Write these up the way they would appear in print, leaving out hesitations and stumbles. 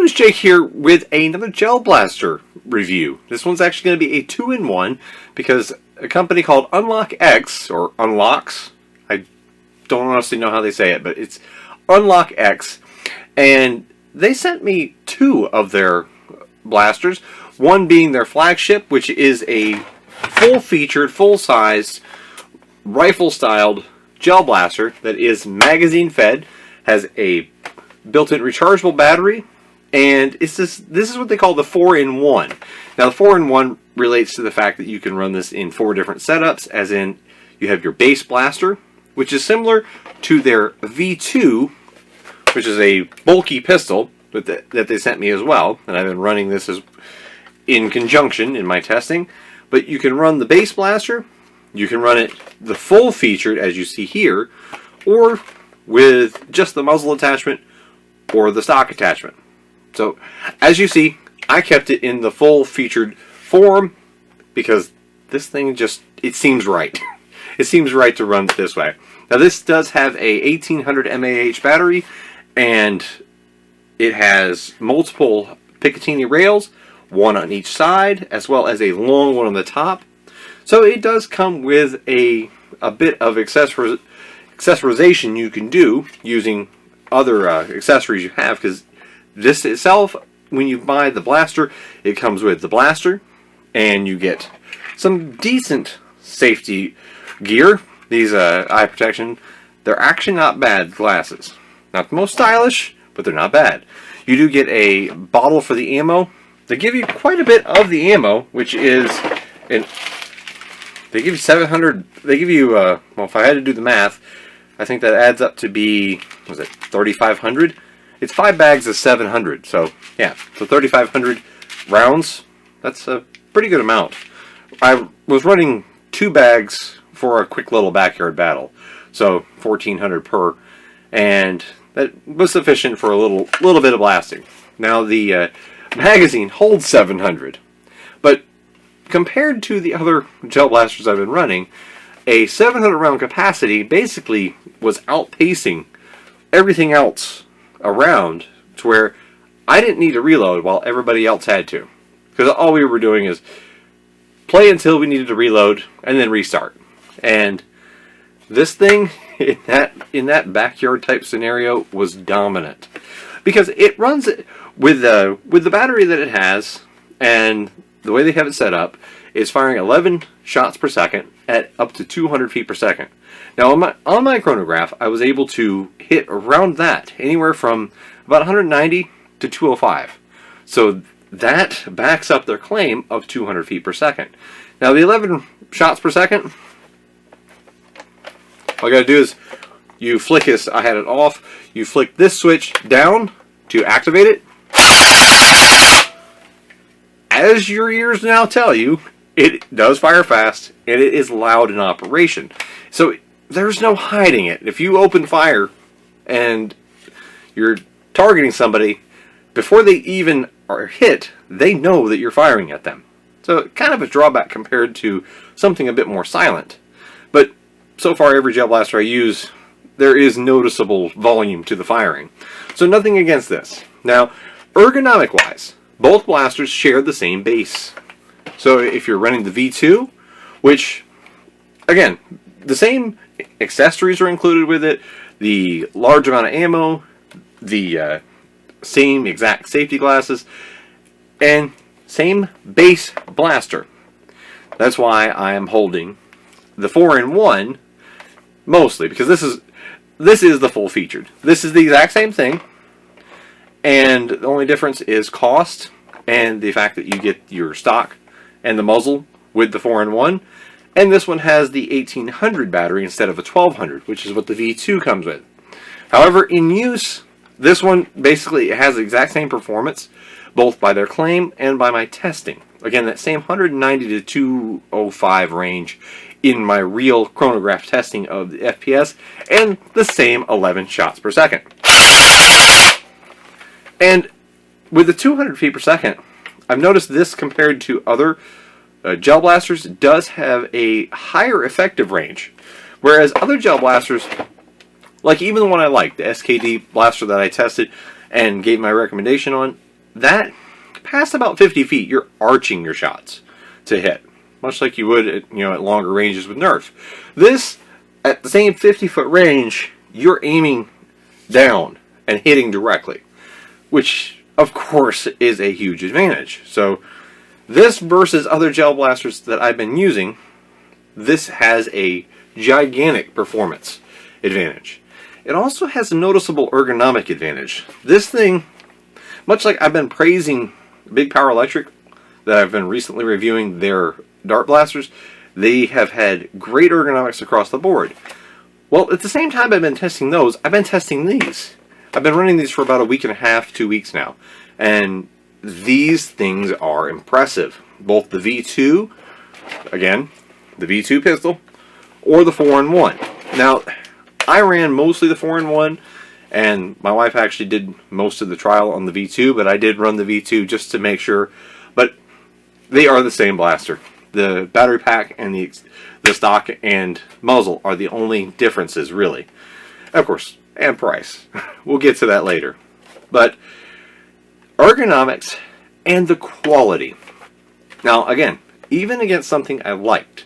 folks, Jake here with another Gel Blaster review. This one's actually going to be a 2-in-1 because a company called UnlocX, or UnlocX, I don't honestly know how they say it, but it's UnlocX, and they sent me 2 of their blasters, one being their flagship, which is a full-featured, full-sized, rifle-styled gel blaster that is magazine-fed, has a built-in rechargeable battery, and this is what they call the 4-in-1. Now the 4-in-1 relates to the fact that you can run this in 4 different setups, as in you have your base blaster, which is similar to their V2, which is a bulky pistol that they sent me as well, and I've been running this as in conjunction in my testing. But you can run the base blaster, you can run it the full featured as you see here, or with just the muzzle attachment or the stock attachment. So as you see, I kept it in the full featured form because this thing just, it seems right. It seems right to run it this way. Now this does have a 1800 mAh battery, and it has multiple Picatinny rails, one on each side, as well as a long one on the top. So it does come with a bit of accessorization you can do using other accessories you have, because this itself, when you buy the blaster, it comes with the blaster, and you get some decent safety gear. These eye protection, they're actually not bad glasses. Not the most stylish, but they're not bad. You do get a bottle for the ammo. They give you quite a bit of the ammo, which is, they give you 700, they give you, well, if I had to do the math, I think that adds up to be, was it 3,500? It's 5 bags of 700, so yeah, so 3,500 rounds. That's a pretty good amount. I was running 2 bags for a quick little backyard battle, so 1,400 per, and that was sufficient for a little bit of blasting. Now the magazine holds 700, but compared to the other gel blasters I've been running, a 700 round capacity basically was outpacing everything else around, to where I didn't need to reload while everybody else had to, because all we were doing is play until we needed to reload and then restart. And this thing in that backyard type scenario was dominant, because it runs with the battery that it has, and the way they have it set up is firing 11 shots per second at up to 200 feet per second. Now on my chronograph, I was able to hit around that, anywhere from about 190 to 205. So that backs up their claim of 200 feet per second. Now the 11 shots per second, all you gotta do is you flick this, I had it off, you flick this switch down to activate it. As your ears now tell you, it does fire fast, and it is loud in operation. So there's no hiding it. If you open fire and you're targeting somebody, before they even are hit, they know that you're firing at them. So kind of a drawback compared to something a bit more silent. But so far, every gel blaster I use, there is noticeable volume to the firing. So nothing against this. Now, ergonomic-wise, both blasters share the same base. So if you're running the V2, which, again, the same accessories are included with it, the large amount of ammo, the same exact safety glasses, and same base blaster. That's why I am holding the 4-in-1 mostly, because this is the full featured. This is the exact same thing, and the only difference is cost and the fact that you get your stock and the muzzle with the 4-in-1, and this one has the 1800 battery instead of a 1200, which is what the V2 comes with. However, in use, this one basically has the exact same performance, both by their claim and by my testing. Again, that same 190 to 205 range in my real chronograph testing of the FPS, and the same 11 shots per second. And with the 200 feet per second, I've noticed this compared to other gel blasters does have a higher effective range, whereas other gel blasters, like even the one I like, the SKD blaster that I tested and gave my recommendation on, that past about 50 feet, you're arching your shots to hit, much like you would at, at longer ranges with Nerf. This, at the same 50-foot range, you're aiming down and hitting directly, which of course is a huge advantage. So this versus other gel blasters that I've been using, this has a gigantic performance advantage. It also has a noticeable ergonomic advantage. This thing, much like I've been praising Big Power Electric, that I've been recently reviewing their dart blasters, they have had great ergonomics across the board. Well, at the same time I've been testing those, I've been testing these. I've been running these for about a week and a half, 2 weeks now. And these things are impressive. Both the V2, again, the V2 pistol, or the 4-in-1. Now, I ran mostly the 4-in-1, and my wife actually did most of the trial on the V2, but I did run the V2 just to make sure. But they are the same blaster. The battery pack and the stock and muzzle are the only differences, really. Of course, and price. We'll get to that later. But ergonomics and the quality. Now, again, even against something I liked,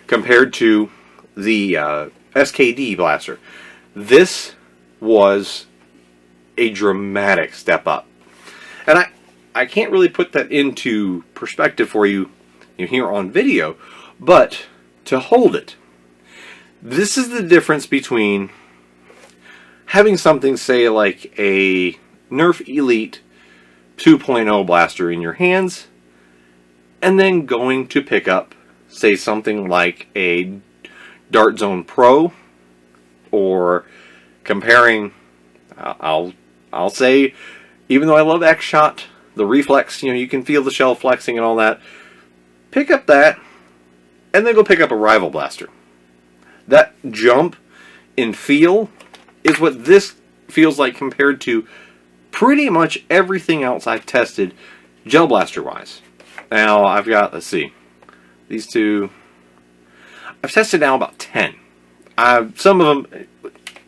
compared to the SKD blaster, this was a dramatic step up. And I can't really put that into perspective for you here on video, but to hold it, this is the difference between having something, say, like a Nerf Elite 2.0 blaster in your hands, and then going to pick up, say, something like a Dart Zone Pro, or comparing, I'll say, even though I love X-Shot, the reflex, you can feel the shell flexing and all that, pick up that, and then go pick up a rival blaster. That jump in feel is what this feels like compared to pretty much everything else I've tested gel blaster wise. Now I've got, let's see, these two, I've tested now about 10. Some of them,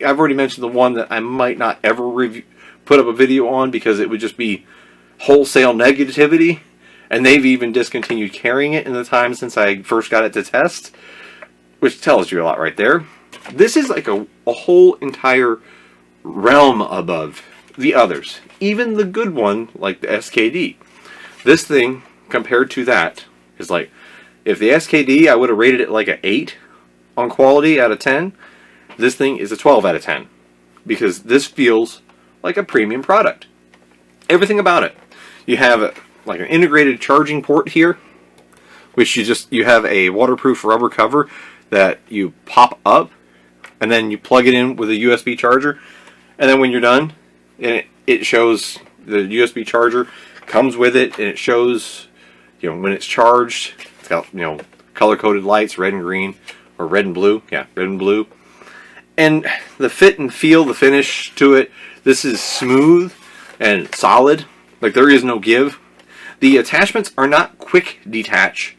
I've already mentioned the one that I might not ever put up a video on because it would just be wholesale negativity, and they've even discontinued carrying it in the time since I first got it to test, which tells you a lot right there. This is like a whole entire realm above the others, even the good one like the SKD. This thing, compared to that, is like, if the SKD, I would have rated it like an 8 on quality out of 10, this thing is a 12 out of 10, because this feels like a premium product. Everything about it. You have like an integrated charging port here, which you have a waterproof rubber cover that you pop up, and then you plug it in with a USB charger, and then when you're done, it shows the USB charger comes with it, and it shows when it's charged. It's got color-coded lights, red and green, or red and blue. Yeah, red and blue. And the fit and feel, the finish to it, this is smooth and solid. Like, there is no give. The attachments are not quick detach.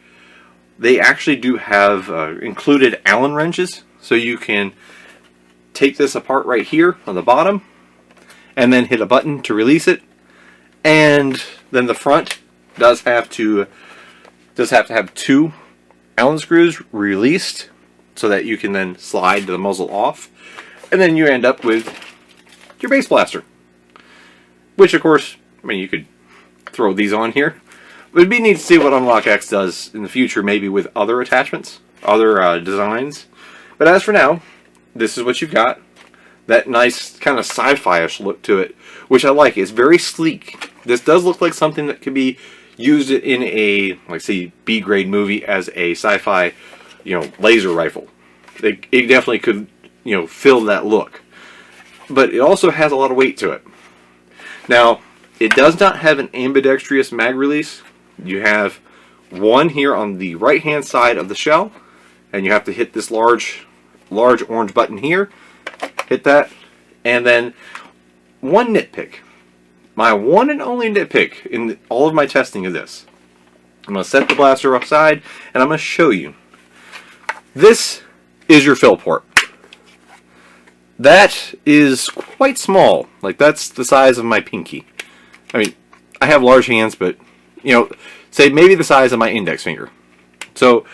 They actually do have included Allen wrenches, so you can take this apart right here on the bottom, and then hit a button to release it. And then the front does have to have 2 Allen screws released, so that you can then slide the muzzle off, and then you end up with your base blaster. Which, of course, you could throw these on here. But it'd be neat to see what UnlocX does in the future, maybe with other attachments, other designs. But as for now, this is what you've got. That nice kind of sci-fi-ish look to it, which I like. It's very sleek. This does look like something that could be used in a, like, say, B-grade movie as a sci-fi, laser rifle. It definitely could, fill that look. But it also has a lot of weight to it. Now, it does not have an ambidextrous mag release. You have one here on the right-hand side of the shell, and you have to hit this large orange button here. Hit that, and then one nitpick. My one and only nitpick in all of my testing of this. I'm going to set the blaster aside, and I'm going to show you. This is your fill port. That is quite small. Like, that's the size of my pinky. I mean, I have large hands, but, say maybe the size of my index finger. So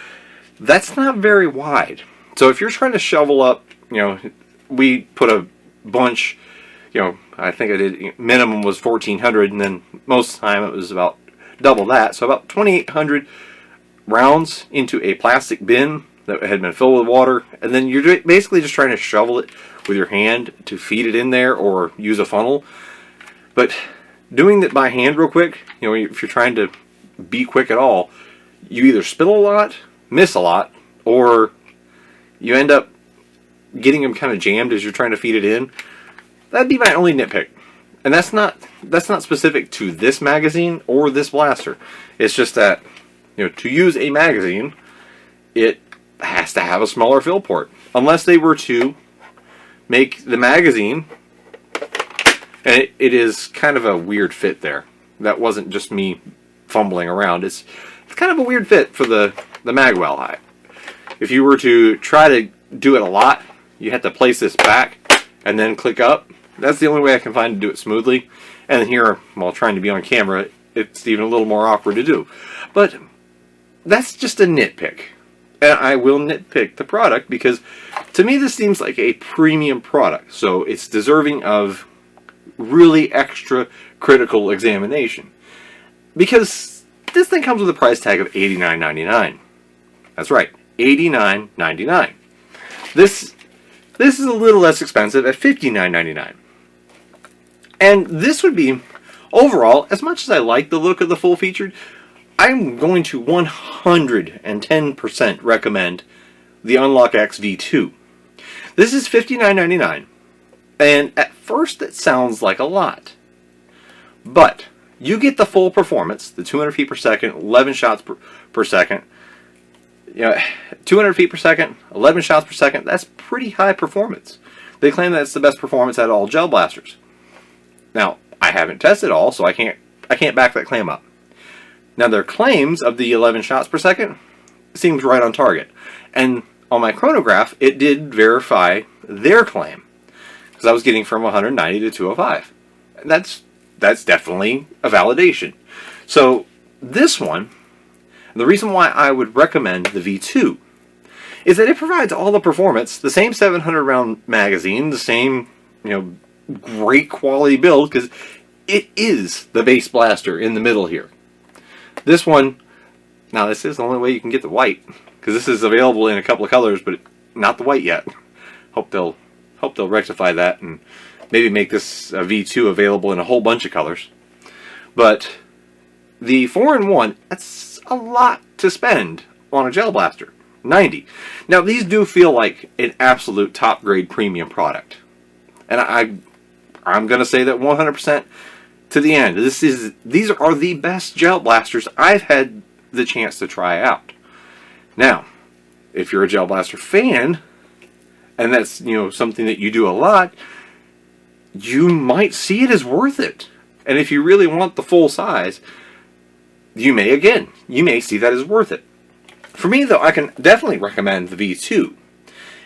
that's not very wide. So if you're trying to shovel up, we put a bunch, I think I did, minimum was 1,400, and then most of the time it was about double that. So about 2,800 rounds into a plastic bin that had been filled with water, and then you're basically just trying to shovel it with your hand to feed it in there or use a funnel. But doing that by hand real quick, if you're trying to be quick at all, you either spill a lot, miss a lot, or you end up getting them kind of jammed as you're trying to feed it in. That'd be my only nitpick. And that's not specific to this magazine or this blaster. It's just that, to use a magazine, it has to have a smaller fill port. Unless they were to make the magazine, and it is kind of a weird fit there. That wasn't just me fumbling around. It's kind of a weird fit for the magwell height. If you were to try to do it a lot, you have to place this back and then click up. That's the only way I can find to do it smoothly. And here, while trying to be on camera, it's even a little more awkward to do. But that's just a nitpick. And I will nitpick the product because to me this seems like a premium product. So it's deserving of really extra critical examination. Because this thing comes with a price tag of $89.99. That's right, $89.99. This is a little less expensive at $59.99. And this would be, overall, as much as I like the look of the full featured, I'm going to 110% recommend the UnlocX V2. This is $59.99. And at first it sounds like a lot. But you get the full performance, the 200 feet per second, 11 shots per second. 200 feet per second, 11 shots per second, that's pretty high performance. They claim that it's the best performance out of all gel blasters. Now, I haven't tested all, so I can't back that claim up. Now, their claims of the 11 shots per second seems right on target. And on my chronograph, it did verify their claim. Because I was getting from 190 to 205. And that's definitely a validation. So, this one, the reason why I would recommend the V2 is that it provides all the performance, the same 700 round magazine, the same, great quality build, because it is the base blaster in the middle here. This one, now this is the only way you can get the white, because this is available in a couple of colors, but not the white yet. Hope they'll rectify that and maybe make this V2 available in a whole bunch of colors. But the 4-in-1, that's a lot to spend on a gel blaster. $90. Now these do feel like an absolute top grade premium product, and I'm gonna say that 100% to the end. These are the best gel blasters I've had the chance to try out. Now, if you're a gel blaster fan, and that's something that you do a lot, you might see it as worth it. And if you really want the full size, you may see that as worth it. For me, though, I can definitely recommend the V2.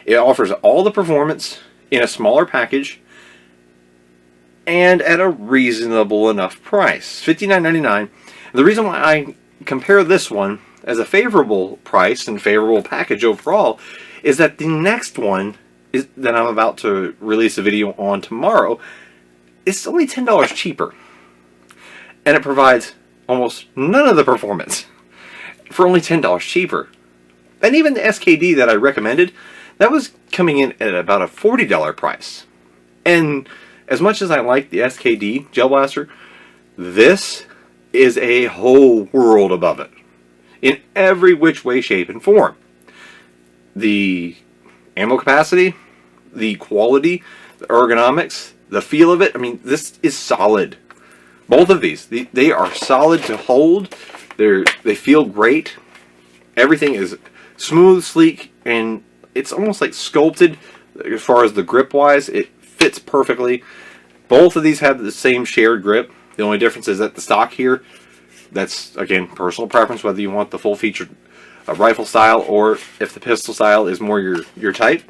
It offers all the performance in a smaller package and at a reasonable enough price, $59.99. The reason why I compare this one as a favorable price and favorable package overall is that the next one that I'm about to release a video on tomorrow is only $10 cheaper. And it provides almost none of the performance for only $10 cheaper. And even the SKD that I recommended, that was coming in at about a $40 price. And as much as I like the SKD gel blaster, this is a whole world above it in every which way, shape, and form. The ammo capacity, the quality, the ergonomics, the feel of it, this is solid. Both of these, they are solid to hold. They feel great. Everything is smooth, sleek, and it's almost like sculpted as far as the grip wise. It fits perfectly. Both of these have the same shared grip. The only difference is that the stock here, that's again personal preference, whether you want the full featured rifle style or if the pistol style is more your type.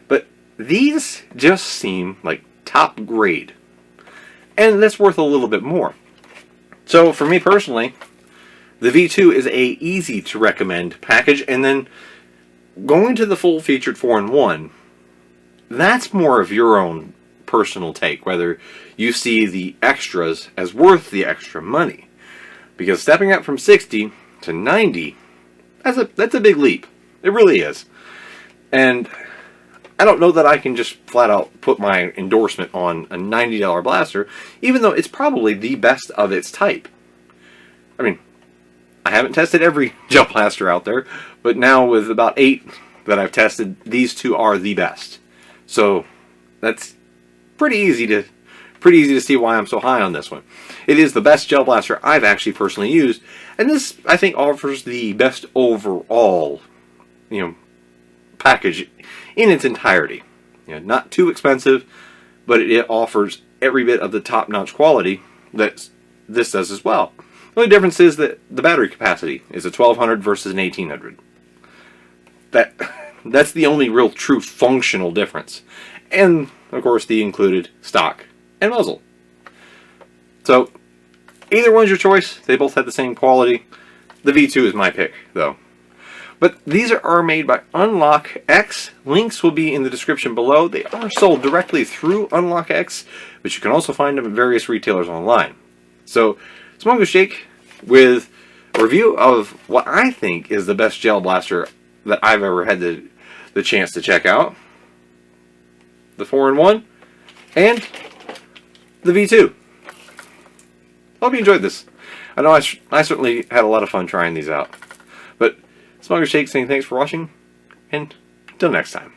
But these just seem like top grade, and that's worth a little bit more. So for me personally, the V2 is a easy to recommend package, and then going to the full featured 4-in-1, that's more of your own personal take, whether you see the extras as worth the extra money. Because stepping up from 60 to 90, that's a big leap. It really is. And I don't know that I can just flat out put my endorsement on a $90 blaster, even though it's probably the best of its type. I mean, I haven't tested every gel blaster out there, but now with about 8 that I've tested, these two are the best. So that's pretty easy to see why I'm so high on this one. It is the best gel blaster I've actually personally used, and this I think offers the best overall, package in its entirety. Not too expensive, but it offers every bit of the top-notch quality that this does as well. The only difference is that the battery capacity is a 1200 versus an 1800. That's the only real true functional difference. And, of course, the included stock and muzzle. So, either one's your choice. They both have the same quality. The V2 is my pick, though. But these are made by UnlocX. Links will be in the description below. They are sold directly through UnlocX, but you can also find them at various retailers online. So, Smoke Shake with a review of what I think is the best gel blaster that I've ever had the chance to check out. The 4-in-1 and the V2. Hope you enjoyed this. I know I certainly had a lot of fun trying these out. But Smoke Shake saying thanks for watching, and until next time.